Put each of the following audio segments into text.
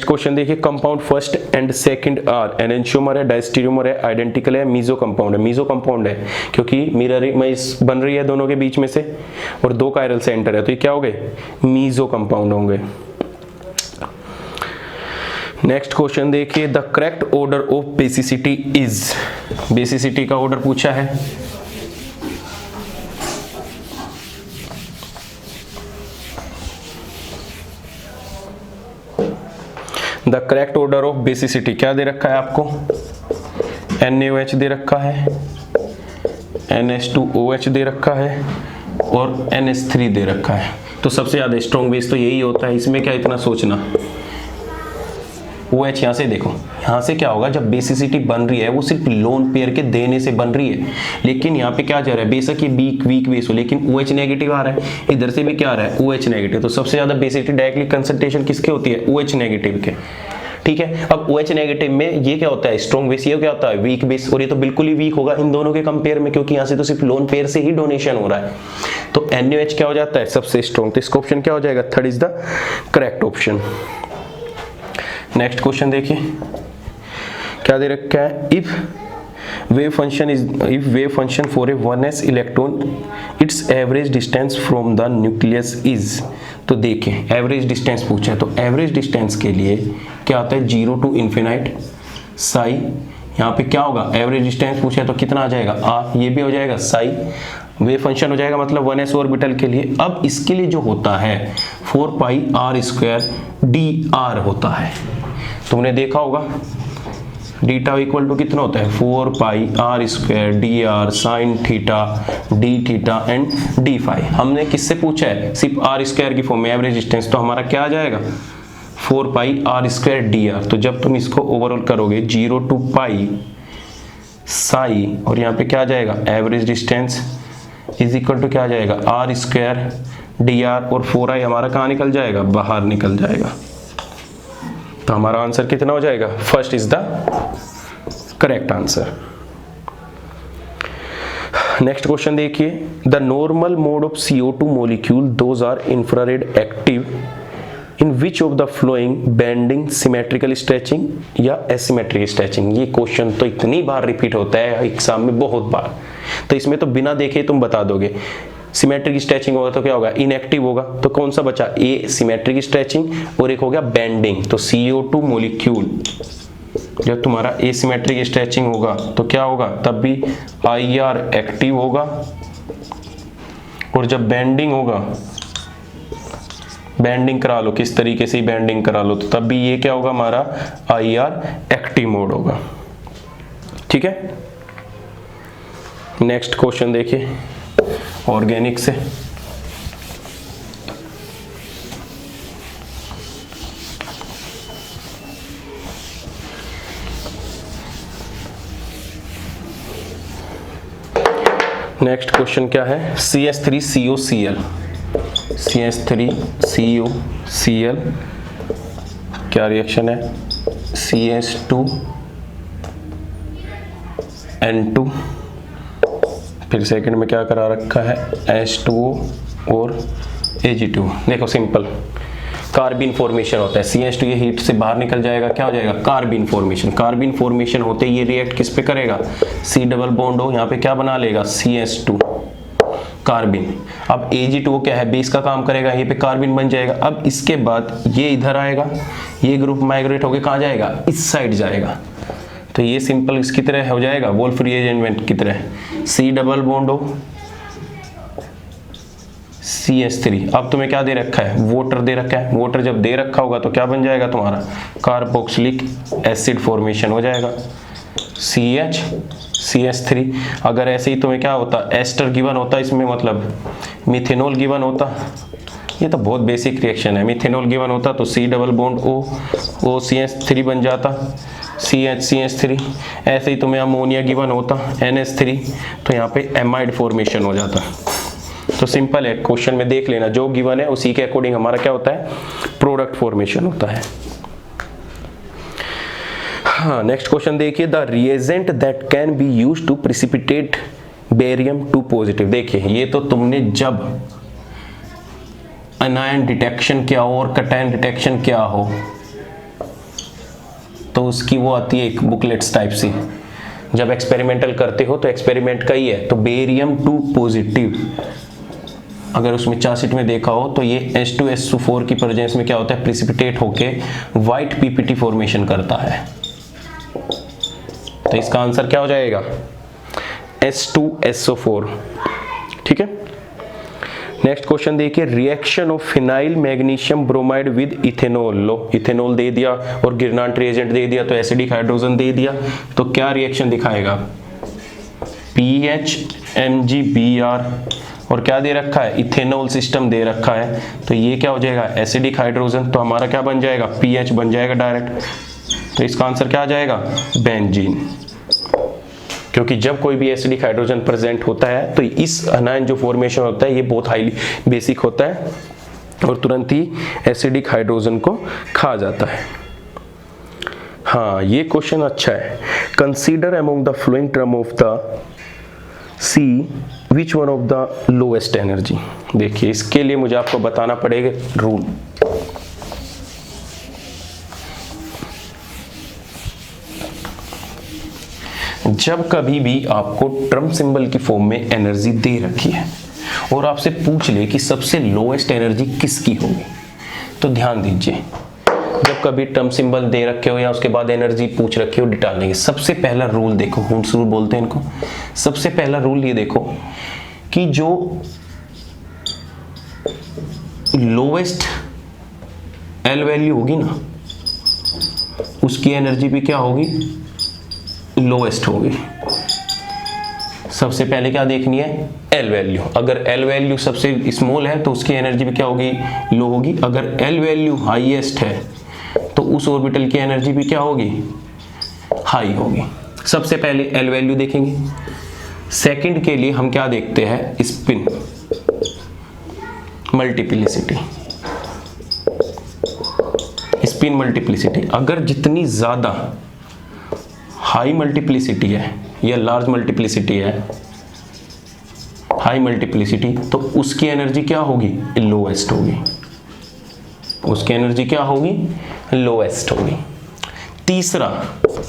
Question देखिए, compound first and second are enantiomer है, diastereomer है, आइडेंटिकल है, मीजो कंपाउंड है। मीजो कंपाउंड है क्योंकि मिरर इमेज बन रही है दोनों के बीच में से और 2 कायरल सेंटर है, तो ये क्या हो गए? मीजो कंपाउंड होंगे। नेक्स्ट क्वेश्चन देखिए, the correct order of basicity is, basicity का ऑर्डर पूछा है। The correct order of basicity क्या दे रखा है आपको? NaOH दे रखा है, NH2OH दे रखा है और NH3 दे रखा है। तो सबसे ज्यादा स्ट्रॉन्ग बेस तो यही होता है, इसमें क्या इतना सोचना। OH यहाँ से देखो, यहाँ से क्या होगा, जब बेसिसिटी बन रही है वो सिर्फ लोन पेयर के देने से बन रही है, लेकिन यहाँ पे क्या जा रहा है, बेशक ये वीक बेस हो लेकिन OH नेगेटिव आ रहा है, इधर से भी क्या आ रहा है, OH नेगेटिव। तो सबसे ज्यादा बेसिसिटी डायरेक्टली कंसंट्रेशन किसके होती है? OH नेगेटिव के। ठीक है, अब OH नेगेटिव में ये क्या होता है, स्ट्रॉन्ग बेस, ये क्या होता है, वीक बेस, और ये तो बिल्कुल ही वीक होगा इन दोनों के कंपेयर में, क्योंकि यहाँ से तो सिर्फ लोन पेयर से ही डोनेशन हो रहा है। तो NaOH क्या हो जाता है, सबसे स्ट्रॉन्ग। तो इसका ऑप्शन क्या हो जाएगा? Third is the correct option. Next question देखिए, क्या दे रखा है, if wave function for a 1s electron its average distance from the nucleus is। तो देखें एवरेज डिस्टेंस पूछा है, तो एवरेज डिस्टेंस के लिए क्या आता है, 0 to infinite साई। यहाँ पे क्या होगा, एवरेज डिस्टेंस पूछा है तो कितना आ जाएगा, r, ये भी हो जाएगा साई। वेव फंक्शन हो जाएगा मतलब 1s ऑर्बिटल के लिए। अब इसके लिए जो होता है 4 पाई r स्क्वायर dr होता है, तुमने देखा होगा डीटा इक्वल टू कितना होता है, 4 pi r square dr sine theta d theta and d phi. हमने किससे पूछा है, सिर्फ r स्क्वायर की फॉर्म में एवरेज डिस्टेंस, तो हमारा क्या आ जाएगा, 4 पाई r स्क्वायर dr। तो जब तुम इसको ओवरऑल करोगे 0 to पाई साई, और यहाँ पे क्या आ जाएगा, average distance is equal to क्या आ जाएगा, r स्क्वायर dr, और 4i हमारा कहाँ निकल जाएगा, बाहर निकल जाएगा। तो हमारा आंसर कितना हो जाएगा, first is the correct answer. Next question देखिए, the normal mode of CO2 molecule those are infrared active in which of the following bending, symmetrical stretching या एसिमेट्रिक स्ट्रेचिंग। ये क्वेश्चन तो इतनी बार रिपीट होता है एग्जाम में, बहुत बार, तो इसमें तो बिना देखे तुम बता दोगे। सिमेट्रिक स्ट्रेचिंग होगा तो क्या होगा, इनएक्टिव होगा, तो कौन सा बचा, ए सिमेट्रिक स्ट्रेचिंग और एक हो गया बेंडिंग। तो CO2 मॉलिक्यूल जब तुम्हारा एसिमेट्रिक स्ट्रेचिंग होगा तो क्या होगा, तब भी IR एक्टिव होगा, और जब बेंडिंग होगा, बेंडिंग करा लो किस तरीके से बेंडिंग करा लो, तो तब भी ये क्या होगा, हमारा IR एक्टिव मोड होगा। ठीक है, नेक्स्ट क्वेश्चन देखिए ऑर्गेनिक से, नेक्स्ट क्वेश्चन क्या है, CH3COCl, CH3COCl क्या रिएक्शन है, CH2N2, फिर सेकंड में क्या करा रखा है, H2O और Ag2। देखो सिंपल कार्बिन फॉर्मेशन होता है, CH2 ये हीट से बाहर निकल जाएगा, क्या हो जाएगा, कार्बिन फॉर्मेशन। कार्बिन फॉर्मेशन होते ही ये रिएक्ट किस पे करेगा, C डबल बॉन्ड हो, यहाँ पे क्या बना लेगा, CH2 कार्बिन। अब Ag2O क्या है, बेस का काम करेगा, ये पे कार्बिन बन जाएगा। अब इसके बाद ये इधर आएगा, ये ग्रुप माइग्रेट होके कहाँ जाएगा, इस साइड जाएगा, तो ये सिंपल इसकी तरह हो जाएगा, वोल्फ रिएजेंट की तरह, C डबल बॉन्ड हो CH3। अब तुम्हें क्या दे रखा है, वाटर दे रखा है, वाटर जब दे रखा होगा तो क्या बन जाएगा तुम्हारा, कार्बोक्सिलिक एसिड फॉर्मेशन हो जाएगा, CH3। अगर ऐसे ही तुम्हें क्या होता, एस्टर गिवन होता, इसमें मतलब मिथेनॉल गिवन होता, ये तो बहुत बेसिक रिएक्शन है, मिथेनॉल गिवन होता तो C double bond O CH3 बन जाता, CH3। ऐसे ही तुम्हें अमोनिया गिवन होता NH3, तो यहाँ पे एमाइड फॉर्मेशन हो जाता। तो सिंपल है, क्वेश्चन में देख लेना जो गिवन है उसी के अकॉर्डिंग हमारा क्या होता है, प्रोडक्ट फॉर्मेशन होता है। हाँ, नेक्स्ट क्वेश्चन देखिए, the reagent that can be used to precipitate barium 2 positive. देखिए ये तो तुमने जब अनायन डिटेक्शन किया हो और कटायन डिटेक्शन किया हो तो उसकी वो आती है एक बुकलेट्स टाइप सी, जब एक्सपेरिमेंटल करते हो तो एक्सपेरिमेंट का ही है। तो बेरियम 2 पॉजिटिव, अगर उसमें चार्जशीट में देखा हो तो ये H2SO4 की प्रेजेंस में क्या होता है, प्रिसिपिटेट होके व्हाइट पीपीटी फॉर्मेशन करता है। तो इसका आंसर क्या हो जाएगा, H2SO4। ठीक है, नेक्स्ट क्वेश्चन देखिए, reaction of phenyl magnesium bromide with ethanol. लो इथेनॉल दे दिया और गिरनाट रिएजेंट दे दिया, तो एसिडिक हाइड्रोजन दे दिया, तो क्या रिएक्शन दिखाएगा, PHMgBr, और क्या दे रखा है, इथेनॉल सिस्टम दे रखा है, तो ये क्या हो जाएगा, एसिडिक हाइड्रोजन, तो हमारा क्या बन जाएगा, PH बन जाएगा डायरेक्ट। तो इसका आंसर क्या आ जाएगा, बेंजीन, क्योंकि जब कोई भी एसिडिक हाइड्रोजन प्रेजेंट होता है तो इस अनायन जो फॉर्मेशन होता है ये बहुत हाईली बेसिक होता है और तुरंत ही एसिडिक हाइड्रोजन को खा जाता है। हाँ, ये क्वेश्चन अच्छा है। Consider among the following term of the C which one of the lowest energy. देखिए, इसके लिए मुझे आपको बताना पड़ेगा रूल। जब कभी भी आपको टर्म सिंबल की फॉर्म में एनर्जी दे रखी है और आपसे पूछ ले कि सबसे लोएस्ट एनर्जी किसकी होगी, तो ध्यान दीजिए, जब कभी टर्म सिंबल दे रखे हो या उसके बाद एनर्जी पूछ रखी हो निकालने की, सबसे पहला रूल देखो, हुंड्स रूल बोलते हैं इनको। सबसे पहला रूल ये देखो कि जो लोएस्ट एल वैल्यू होगी ना, उसकी एनर्जी भी क्या होगी, लोएस्ट होगी। सबसे पहले क्या देखनी है, एल वैल्यू। अगर एल वैल्यू सबसे स्मॉल है तो उसकी एनर्जी भी क्या होगी, लो होगी। अगर एल वैल्यू हाईएस्ट है तो उस ऑर्बिटल की एनर्जी भी क्या होगी, हाई होगी। सबसे पहले एल वैल्यू देखेंगे। सेकंड के लिए हम क्या देखते हैं, स्पिन मल्टीप्लिसिटी। स्पिन मल्टीप्लिसिटी, अगर जितनी ज्यादा हाई मल्टीप्लिसिटी है या लार्ज मल्टीप्लिसिटी है, हाई मल्टीप्लिसिटी, तो उसकी एनर्जी क्या होगी, लोएस्ट होगी। उसकी एनर्जी क्या होगी, लोएस्ट होगी। तीसरा,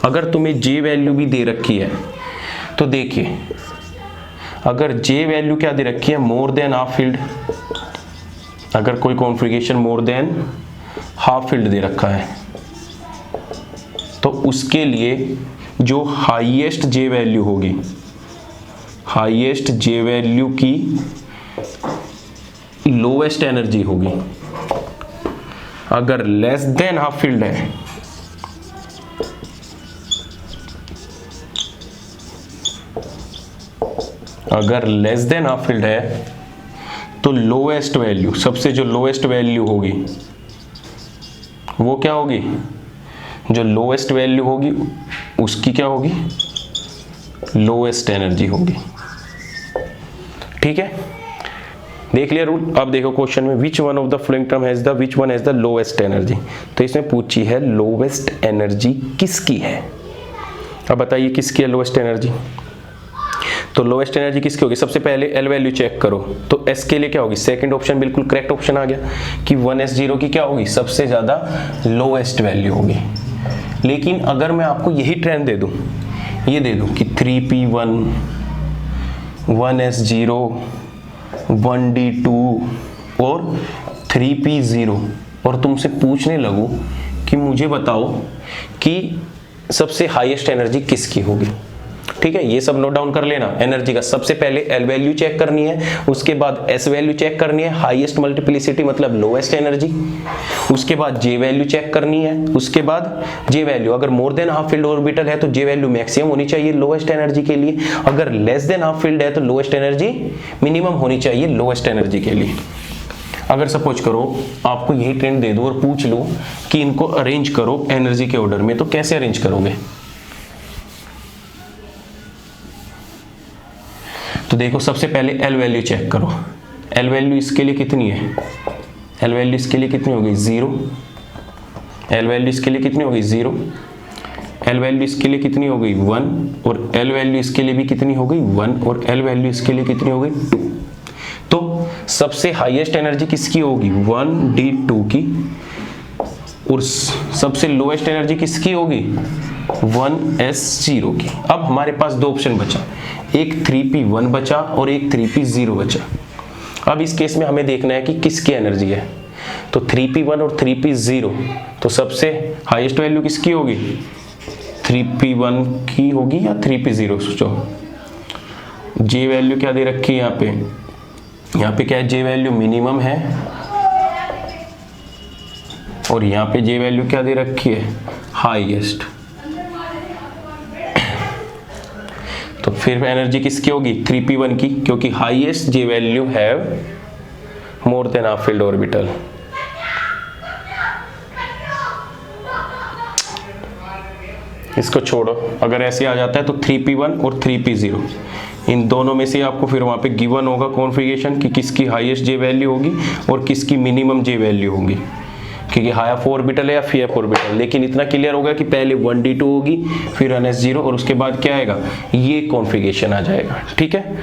अगर तुम्हें जे वैल्यू भी दे रखी है तो देखिए, अगर जे वैल्यू क्या दे रखी है, मोर देन हाफ फील्ड, अगर कोई configuration more than half field दे रखा है तो उसके लिए जो हाईएस्ट जे वैल्यू होगी, हाईएस्ट जे वैल्यू की लोएस्ट एनर्जी होगी। अगर लेस देन हाफ फील्ड है अगर लेस देन हाफ फील्ड है तो लोएस्ट वैल्यू, सबसे जो लोएस्ट वैल्यू होगी वो क्या होगी, जो लोएस्ट वैल्यू होगी उसकी क्या होगी, लोएस्ट एनर्जी होगी। ठीक है, देख लिया रूल। अब देखो क्वेश्चन में, विच one of the following term has the which one has the lowest energy. तो इसमें पूछी है लोएस्ट एनर्जी किसकी है। अब बताइए किसकी है लोएस्ट एनर्जी। तो लोएस्ट एनर्जी किसकी होगी, सबसे पहले एल वैल्यू चेक करो, तो एस के लिए क्या होगी, सेकंड ऑप्शन बिल्कुल करेक्ट ऑप्शन आ गया कि 1s0 की क्या होगी, सबसे ज्यादा लोएस्ट वैल्यू होगी। लेकिन अगर मैं आपको यही ट्रेंड दे दूं, ये दे दूं कि 3p1, 1s0, 1d2 और 3p0 और तुमसे पूछने लगूं कि मुझे बताओ कि सबसे हाईएस्ट एनर्जी किसकी होगी। ठीक है, ये सब नोट डाउन कर लेना। एनर्जी का सबसे पहले एल वैल्यू चेक करनी है, उसके बाद एस वैल्यू चेक करनी है, हाईएस्ट मल्टीप्लिसिटी मतलब लोएस्ट एनर्जी, उसके बाद जे वैल्यू चेक करनी है, उसके बाद जे वैल्यू अगर मोर देन हाफ फील्ड ऑर्बिटल है तो जे वैल्यू मैक्सिमम होनी चाहिए लोएस्ट एनर्जी के लिए, अगर लेस देन हाफ फील्ड है तो लोएस्ट एनर्जी मिनिमम होनी चाहिए लोएस्ट एनर्जी के लिए। अगर सपोज करो आपको यही ट्रेंड दे दूं और पूछ लूं कि इनको अरेंज करो एनर्जी के ऑर्डर में, तो कैसे अरेंज करोगे। तो देखो सबसे पहले एल वैल्यू चेक करो, एल वैल्यू इसके लिए कितनी है, एल वैल्यू इसके लिए कितनी होगी 0, एल वैल्यू इसके लिए कितनी होगी 0, एल वैल्यू इसके लिए कितनी हो गई 1 और एल वैल्यू इसके लिए भी कितनी हो गई 1 और एल वैल्यू इसके लिए कितनी हो गई 2। तो सबसे हाईएस्ट एनर्जी किसकी होगी 1d2 की, और सबसे लोएस्ट एनर्जी किसकी होगी, 1s0 की। अब हमारे पास दो ऑप्शन बचा, एक 3p1 बचा और एक 3p0 बचा। अब इस केस में हमें देखना है कि किसकी एनर्जी है, तो 3p1 और 3p0, तो सबसे हाईएस्ट वैल्यू किसकी होगी, 3p1 की होगी या 3p0, सोचो। जे वैल्यू क्या दे रखी है यहाँ पे क्या है, जे वैल्यू मिनिमम है और यहाँ पे जे वैल्यू क्या दे रखी है, हाईएस्ट। तो फिर एनर्जी किसकी होगी, 3p1 की, क्योंकि highest J value have more than half filled orbital. इसको छोड़ो, अगर ऐसे आ जाता है तो 3p1 और 3p0, इन दोनों में से आपको फिर वहाँ पे गिवन होगा कॉन्फ़िगरेशन कि किसकी हाईएस्ट जे वैल्यू होगी और किसकी मिनिमम जे वैल्यू होगी, क्योंकि हाफ ऑर्बिटल है या फी एफ ऑर्बिटल। लेकिन इतना क्लियर होगा कि पहले 1d2 होगी, फिर ns0 और उसके बाद क्या आएगा, ये कॉन्फ़िगरेशन आ जाएगा। ठीक है।